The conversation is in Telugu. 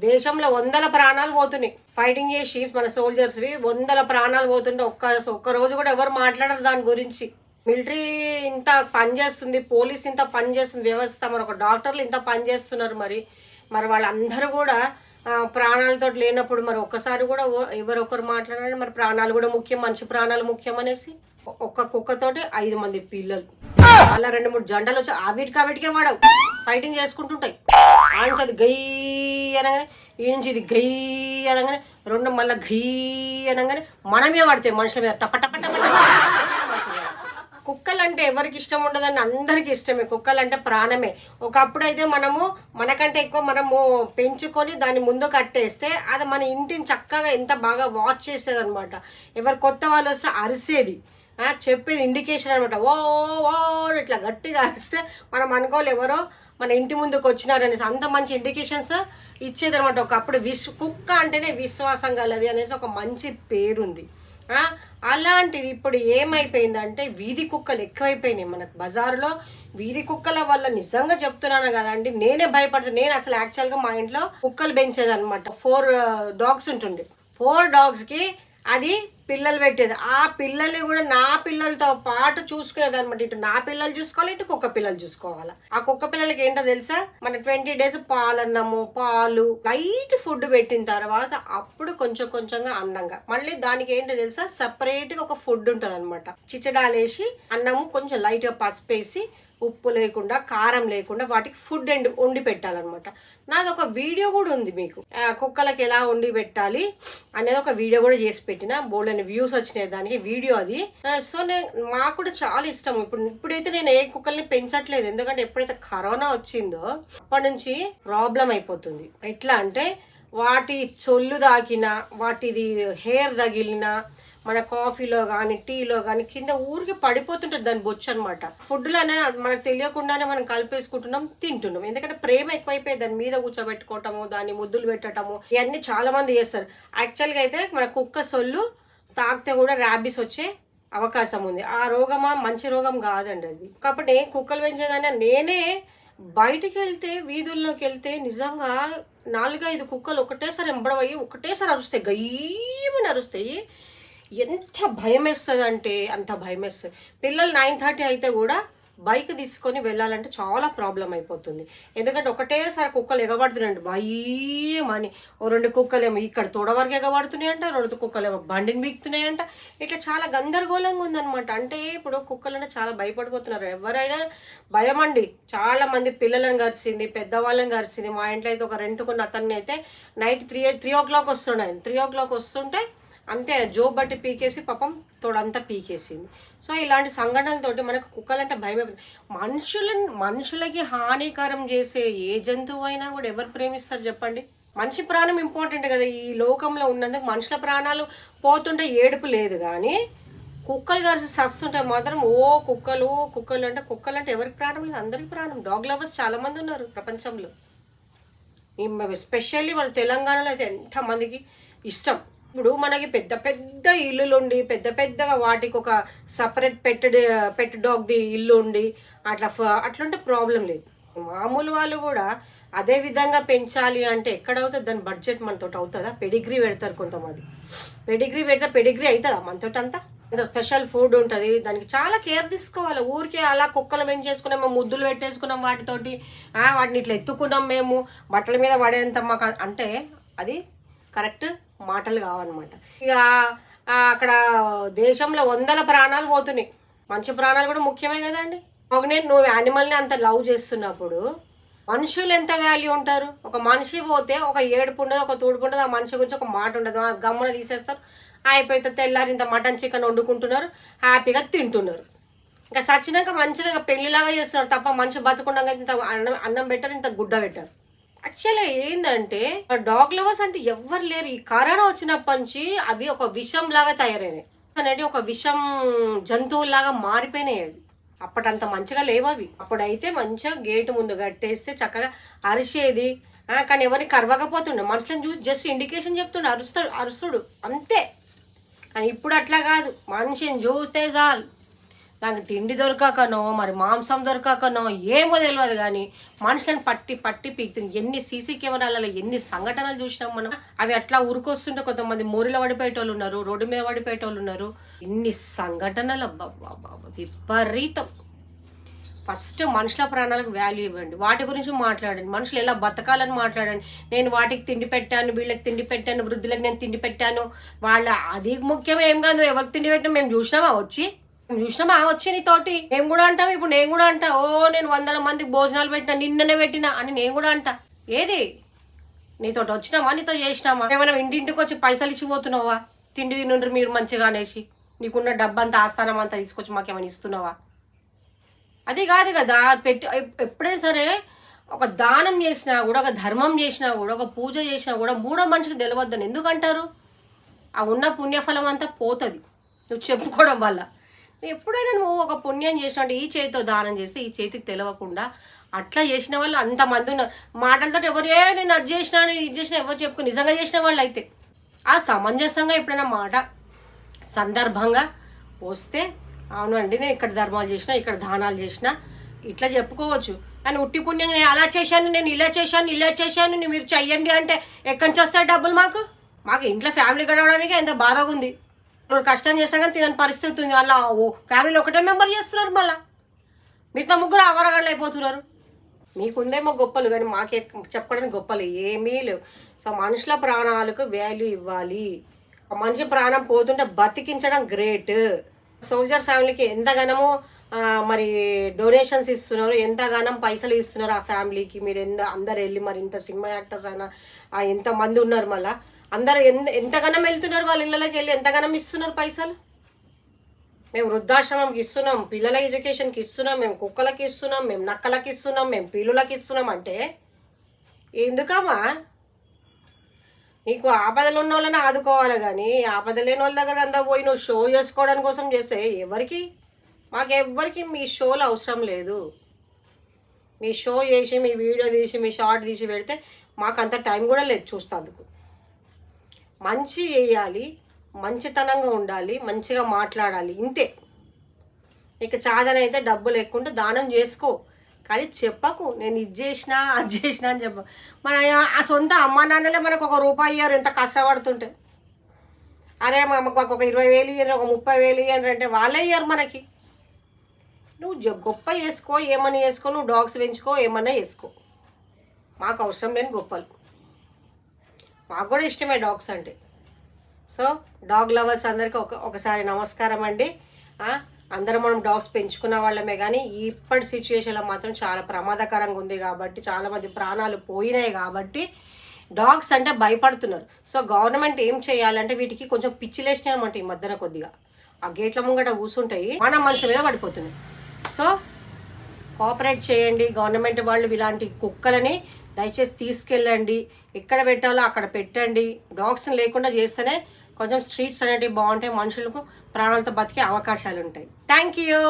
దేశంలో వందల ప్రాణాలు పోతున్నాయి ఫైటింగ్ చేసి మన సోల్జర్స్వి వందల ప్రాణాలు పోతుంటే ఒక్క రోజు కూడా ఎవరు మాట్లాడరు దాని గురించి. మిలిటరీ ఇంత పనిచేస్తుంది, పోలీస్ ఇంత పనిచేస్తుంది వ్యవస్థ, మరి ఒక డాక్టర్లు ఇంత పనిచేస్తున్నారు. మరి వాళ్ళందరూ కూడా ప్రాణాలతో లేనప్పుడు మరి ఒక్కసారి కూడా ఎవరొకరు మాట్లాడాలి. మరి ప్రాణాలు కూడా ముఖ్యం, మనిషి ప్రాణాలు ముఖ్యం అనేసి ఒక్క కుక్కతోటి 5 మంది పిల్లలు, అలా 2-3 జంటలు వచ్చి ఆవిటికే వాడవు ఫైటింగ్ చేసుకుంటుంటాయి. ఆ నుంచి అది గై అనగానే, ఈ నుంచి ఇది గై అనగానే, రెండు మళ్ళీ గై అనగానే మనమే పడతాయి మనుషుల మీద టప టప టప. కుక్కలు అంటే ఎవరికి ఇష్టం ఉండదని అందరికీ ఇష్టమే. కుక్కలు అంటే ప్రాణమే. ఒకప్పుడు అయితే మనకంటే ఎక్కువ మనము పెంచుకొని దాన్ని ముందు కట్టేస్తే అది మన ఇంటిని చక్కగా ఎంత బాగా వాచ్ చేసేది అనమాట. ఎవరు కొత్త వాళ్ళు వస్తే అరిసేది, చెప్పేది ఇండికేషన్ అనమాట. ఓ ఓ ఇట్లా గట్టిగా అరిస్తే మనం అనుకోవాలి ఎవరో మన ఇంటి ముందుకు వచ్చినారనేసి, అంత మంచి ఇండికేషన్స్ ఇచ్చేది అనమాట. ఒకప్పుడు కుక్క అంటేనే విశ్వాసం కలది అనేసి ఒక మంచి పేరుంది. అలాంటిది ఇప్పుడు ఏమైపోయిందంటే వీధి కుక్కలు ఎక్కువైపోయినాయి మనకు బజారులో. వీధి కుక్కల వల్ల నిజంగా చెప్తున్నాను కదండి, నేనే భయపడుతుంది. నేను అసలు యాక్చువల్గా మా ఇంట్లో కుక్కలు పెంచేది అనమాట. 4 డాగ్స్ ఉంటుండే. 4 డాగ్స్కి అది పిల్లలు పెట్టేది. ఆ పిల్లల్ని కూడా నా పిల్లలతో పాటు చూసుకునేది అనమాట. ఇటు నా పిల్లలు చూసుకోవాలి, ఇటు కుక్క పిల్లలు చూసుకోవాలి. ఆ కుక్క పిల్లలకి ఏంటో తెలుసా, మన 20 days పాలన్నము, పాలు, లైట్ ఫుడ్ పెట్టిన తర్వాత అప్పుడు కొంచెంగా అన్నంగా, మళ్ళీ దానికి ఏంటో తెలుసా, సపరేట్గా ఒక ఫుడ్ ఉంటుంది అనమాట. చిచ్చడాలేసి అన్నము కొంచెం లైట్గా పసుపు వేసి, ఉప్పు లేకుండా కారం లేకుండా వాటికి ఫుడ్ వండి పెట్టాలన్నమాట. నాది ఒక వీడియో కూడా ఉంది మీకు, కుక్కలకి ఎలా వండి పెట్టాలి అనేది ఒక వీడియో కూడా చేసి పెట్టిన. బోల్డెన్ వ్యూస్ వచ్చినాయి దానికి వీడియో అది. సో మాకు కూడా చాలా ఇష్టం. ఇప్పుడైతే నేను ఏ కుక్కల్ని పెంచట్లేదు, ఎందుకంటే ఎప్పుడైతే కరోనా వచ్చిందో అప్పటి నుంచి ప్రాబ్లం అయిపోతుంది. ఎట్లా అంటే వాటి చొల్లు తాకినా, వాటిది హెయిర్ తగిలినా, మన కాఫీలో కానీ టీలో కానీ కింద ఊరికి పడిపోతుంటుంది దాని బొచ్చు అనమాట. ఫుడ్లోనే మనకు తెలియకుండానే మనం కలిపేసుకుంటున్నాం, తింటున్నాం. ఎందుకంటే ప్రేమ ఎక్కువైపోయి దాని మీద కూర్చోబెట్టుకోవటము, దాన్ని ముద్దులు పెట్టడము, ఇవన్నీ చాలా మంది చేస్తారు. యాక్చువల్గా అయితే మన కుక్క సొల్లు తాగితే కూడా ర్యాబీస్ వచ్చే అవకాశం ఉంది. ఆ రోగమా మంచి రోగం కాదండి అది. కాబట్టి కుక్కలు పెంచేదాన్ని నేనే బయటికి వెళ్తే, వీధుల్లోకి వెళ్తే నిజంగా 4-5 కుక్కలు ఒకటేసారి ఎంబడవయ్యి ఒకటేసారి అరుస్తాయి, గయ్యమని అరుస్తాయి. ఎంత భయం వేస్తుంది అంటే అంత భయం వేస్తుంది. పిల్లలు 9:30 అయితే కూడా బైక్ తీసుకొని వెళ్ళాలంటే చాలా ప్రాబ్లం అయిపోతుంది. ఎందుకంటే ఒకటేసారి కుక్కలు ఎగబడుతున్నాయండి భయమని. 2 కుక్కలేమో ఇక్కడ తోడ వరకు ఎగబడుతున్నాయంట, 2 కుక్కలేమో బండిని బీక్తున్నాయంట. ఇట్లా చాలా గందరగోళంగా ఉందనమాట. అంటే ఇప్పుడు కుక్కలంటే చాలా భయపడిపోతున్నారు. ఎవరైనా భయం అండి. చాలా మంది పిల్లలను గరిచింది, పెద్దవాళ్ళని గరిచింది. మా ఇంట్లో అయితే ఒక రెంట్కున్న అతన్ని అయితే నైట్ 3 o'clock వస్తున్నాయి. 3 o'clock వస్తుంటే అంతే జోబ్ బట్టి పీకేసి పాపం తోడంతా పీకేసింది. సో ఇలాంటి సంఘటనలతోటి మనకు కుక్కలంటే భయమైపోతుంది. మనుషులకి హానికరం చేసే ఏ జంతువు అయినా కూడా ఎవరు ప్రేమిస్తారు చెప్పండి? మనిషి ప్రాణం ఇంపార్టెంట్ కదా ఈ లోకంలో ఉన్నందుకు. మనుషుల ప్రాణాలు పోతుంటే ఏడుపు లేదు, కానీ కుక్కలు కలిసి సస్తుంటే మాత్రం కుక్కలు అంటే ఎవరికి ప్రాణం లేదు, అందరికి ప్రాణం. డాగ్ లవర్స్ చాలా మంది ఉన్నారు ప్రపంచంలో. ఎస్పెషల్లీ మన తెలంగాణలో అయితే ఎంతమందికి ఇష్టం. ఇప్పుడు మనకి పెద్ద ఇల్లులు ఉండి పెద్దగా వాటికి ఒక సపరేట్ పెట్ డాగ్ది ఇల్లు ఉండి అట్లుంటే ప్రాబ్లం లేదు. మామూలు వాళ్ళు కూడా అదే విధంగా పెంచాలి అంటే ఎక్కడ అవుతుంది? దాని బడ్జెట్ మనతో అవుతుందా? పెడిగ్రీ పెడతారు కొంతమంది. పెడిగ్రీ అవుతుందా మనతో అంతా? స్పెషల్ ఫుడ్ ఉంటుంది, దానికి చాలా కేర్ తీసుకోవాలి. ఊరికే అలా కుక్కలు పెంచేసుకున్నాం, మేము ముద్దులు పెట్టేసుకున్నాం వాటితోటి, వాటిని ఇట్లా ఎత్తుకున్నాం మేము బట్టల మీద పడేంత మాకు అంటే అది కరెక్ట్ మాటలు కావన్నమాట. ఇక అక్కడ దేశంలో వందల ప్రాణాలు పోతున్నాయి, మంచి ప్రాణాలు కూడా ముఖ్యమే కదండి. నువ్వు యానిమల్ని అంత లవ్ చేస్తున్నప్పుడు మనుషులు ఎంత వాల్యూ ఉంటారు? ఒక మనిషి పోతే ఒక ఏడుపు ఉండదు, ఒక తూడుపు ఉండదు, ఆ మనిషి గురించి ఒక మాట ఉండదు, గమ్మున తీసేస్తారు. అయిపోతే తెల్లారి ఇంత మటన్ చికెన్ వండుకుంటున్నారు, హ్యాపీగా తింటున్నారు. ఇంకా చచ్చినాక మంచిగా పెళ్లిలాగా చేస్తున్నారు తప్ప మనిషి బతుకుండగా ఇంత అన్నం పెట్టారు, ఇంత గుడ్డ పెట్టారు. యాక్చువల్గా ఏంటంటే డాగ్ లవర్స్ అంటే ఎవ్వరు లేరు. ఈ కరోనా వచ్చినప్పటి నుంచి అవి ఒక విషం లాగా తయారైనాయి అనేది, ఒక విషం జంతువులాగా మారిపోయినాయి. అవి అప్పటంత మంచిగా లేవు అవి. అప్పుడైతే మంచిగా గేటు ముందు కట్టేస్తే చక్కగా అరిసేది, కానీ ఎవరిని కరవకపోతుండే. మనుషులను చూసి జస్ట్ ఇండికేషన్ చెప్తుండే, అరుస్తుడు అంతే. కానీ ఇప్పుడు అట్లా కాదు, మనిషిని చూస్తే చాలు దానికి తిండి దొరకకనో మరి మాంసం దొరకకనో ఏమో తెలియదు, కానీ మనుషులను పట్టి పట్టి పీకుతుంది. ఎన్ని సీసీ కెమెరాలలో ఎన్ని సంఘటనలు చూసినాం మనం. అవి అట్లా ఉరికొస్తుంటే కొంతమంది మోరిలో పడిపోయేటోళ్ళు ఉన్నారు, రోడ్డు మీద పడిపోయేటోళ్ళు ఉన్నారు. ఇన్ని సంఘటనలు విపరీతం. ఫస్ట్ మనుషుల ప్రాణాలకు వాల్యూ ఇవ్వండి, వాటి గురించి మాట్లాడండి, మనుషులు ఎలా బతకాలని మాట్లాడండి. నేను వాటికి తిండి పెట్టాను, వీళ్ళకి తిండి పెట్టాను, వృద్ధులకు నేను తిండి పెట్టాను, వాళ్ళ అది ముఖ్యం ఏం కాదు. ఎవరికి తిండి పెట్టాను మేము చూసినామా వచ్చి నీతోటి మేము కూడా అంటాం. ఇప్పుడు నేను కూడా అంటా, నేను 100 మందికి భోజనాలు పెట్టినా, నిన్ననే పెట్టినా అని నేను కూడా అంటా. ఏది నీతోటి వచ్చినామా, నీతో చేసినామా? ఏమైనా ఇంటింటికి వచ్చి పైసలు ఇచ్చిపోతున్నావా? తిండి తినుండ్రి మీరు మంచిగా అనేసి నీకున్న డబ్బంతా ఆస్థానం అంతా తీసుకొచ్చి మాకేమైనా ఇస్తున్నావా? అది కాదు కదా. ఎప్పుడైనా సరే ఒక దానం చేసినా కూడా, ఒక ధర్మం చేసినా కూడా, ఒక పూజ చేసినా కూడా మూడో మనిషికి తెలియవద్దని ఎందుకంటారు? ఆ ఉన్న పుణ్యఫలం అంతా పోతుంది నువ్వు చెప్పుకోవడం వల్ల. ఎప్పుడైనా నువ్వు ఒక పుణ్యం చేసినట్టు ఈ చేతితో దానం చేస్తే ఈ చేతికి తెలియకుండా అట్లా చేసిన వాళ్ళు అంతమంది ఉన్నారు. మాటలతో ఎవరే నేను అది చేసినా నేను ఇది చేసినా ఎవరు చెప్పుకో, నిజంగా చేసిన వాళ్ళు అయితే ఆ సమంజసంగా ఎప్పుడైనా మాట సందర్భంగా వస్తే అవునండి నేను ఇక్కడ ధర్మాలు చేసిన, ఇక్కడ దానాలు చేసిన ఇట్లా చెప్పుకోవచ్చు. కానీ ఉట్టి పుణ్యంగా నేను అలా చేశాను, నేను ఇలా చేశాను మీరు చెయ్యండి అంటే ఎక్కడి నుంచి వస్తాయి డబ్బులు? మాకు ఇంట్లో ఫ్యామిలీ గడవడానికి ఎంత బాధగా ఉంది. ఇప్పుడు కష్టం చేస్తాం కానీ తినని పరిస్థితి ఉంది. అలా ఫ్యామిలీలో ఒకటే మెంబర్ చేస్తున్నారు, మళ్ళీ మిగతా ముగ్గురు అవరగడలు అయిపోతున్నారు. మీకుందేమో గొప్పలు కానీ మాకే చెప్పడానికి గొప్పలు ఏమీ లేవు. సో మనుషుల ప్రాణాలకు వాల్యూ ఇవ్వాలి. మనిషి ప్రాణం పోతుంటే బతికించడం గ్రేట్. సోల్జర్ ఫ్యామిలీకి ఎంతగానో మరి డొనేషన్స్ ఇస్తున్నారు, ఎంతగానం పైసలు ఇస్తున్నారు ఆ ఫ్యామిలీకి. మీరు అందరు వెళ్ళి మరి ఇంత సినిమా యాక్టర్స్ అయినా ఎంతమంది ఉన్నారు, మళ్ళీ అందరు ఎంతగానం వెళ్తున్నారు వాళ్ళ ఇళ్ళకి వెళ్ళి ఎంతగానం ఇస్తున్నారు పైసలు. మేము వృద్ధాశ్రమంకి ఇస్తున్నాం, పిల్లల ఎడ్యుకేషన్కి ఇస్తున్నాం, మేము కుక్కలకి ఇస్తున్నాం, మేము నక్కలకి ఇస్తున్నాం, మేము పిల్లులకి ఇస్తున్నాం. అంటే ఎందుకమ్మా? నీకు ఆపదలు ఉన్న వాళ్ళని ఆదుకోవాలి, కానీ ఆపద లేని వాళ్ళ దగ్గర అంతా పోయి నువ్వు షో చేసుకోవడానికి కోసం చేస్తే మాకెవ్వరికి మీ షోలు అవసరం లేదు. మీ షో చేసి మీ వీడియో తీసి మీ షార్ట్ తీసి పెడితే మాకు అంత టైం కూడా లేదు చూస్తందుకు. మంచి చేయాలి, మంచితనంగా ఉండాలి, మంచిగా మాట్లాడాలి, ఇంతే. నీకు చాదనైతే డబ్బులు ఎక్కుంటే దానం చేసుకో, కానీ చెప్పకు నేను ఇది చేసినా అది చేసినా అని చెప్పు. మన ఆ సొంత అమ్మ నాన్నలే మనకు ₹1 ఇయ్యారు ఎంత కష్టపడుతుంటే. అరే మాకు ఒక 20,000 ఇయ్యారు, ఒక 30,000 ఇయ్యారు అంటే వాళ్ళే ఇయ్యారు మనకి. నువ్వు గొప్ప చేసుకో, ఏమన్నా చేసుకో, నువ్వు డాగ్స్ పెంచుకో, ఏమన్నా చేసుకో, మాకు అవసరం లేని గొప్పలు. మాకు కూడా ఇష్టమే డాగ్స్ అంటే. సో డాగ్ లవర్స్ అందరికీ ఒకసారి నమస్కారం అండి. అందరం మనం డాగ్స్ పెంచుకున్న వాళ్ళమే, కానీ ఇప్పటి సిచ్యువేషన్లో మాత్రం చాలా ప్రమాదకరంగా ఉంది కాబట్టి చాలామంది ప్రాణాలు పోయినాయి కాబట్టి డాగ్స్ అంటే భయపడుతున్నారు. సో గవర్నమెంట్ ఏం చేయాలంటే వీటికి కొంచెం పిచ్చిలేసినాయి అనమాట ఈ మధ్యన. కొద్దిగా ఆ గేట్ల ముంగట కూర్చుంటాయి, మన మనుషుల మీద పడిపోతున్నాయి. సో కోఆపరేట్ చేయండి గవర్నమెంట్ వాళ్ళు. ఇలాంటి కుక్కలని దయచేసి తీసుకెళ్ళండి, ఎక్కడ పెట్టాలో అక్కడ పెట్టండి. డాగ్స్ని లేకుండా చేస్తేనే కొంచెం స్ట్రీట్స్ అనేటివి బాగుంటాయి, మనుషులకు ప్రాణాలతో బతికే అవకాశాలు ఉంటాయి. Thank you.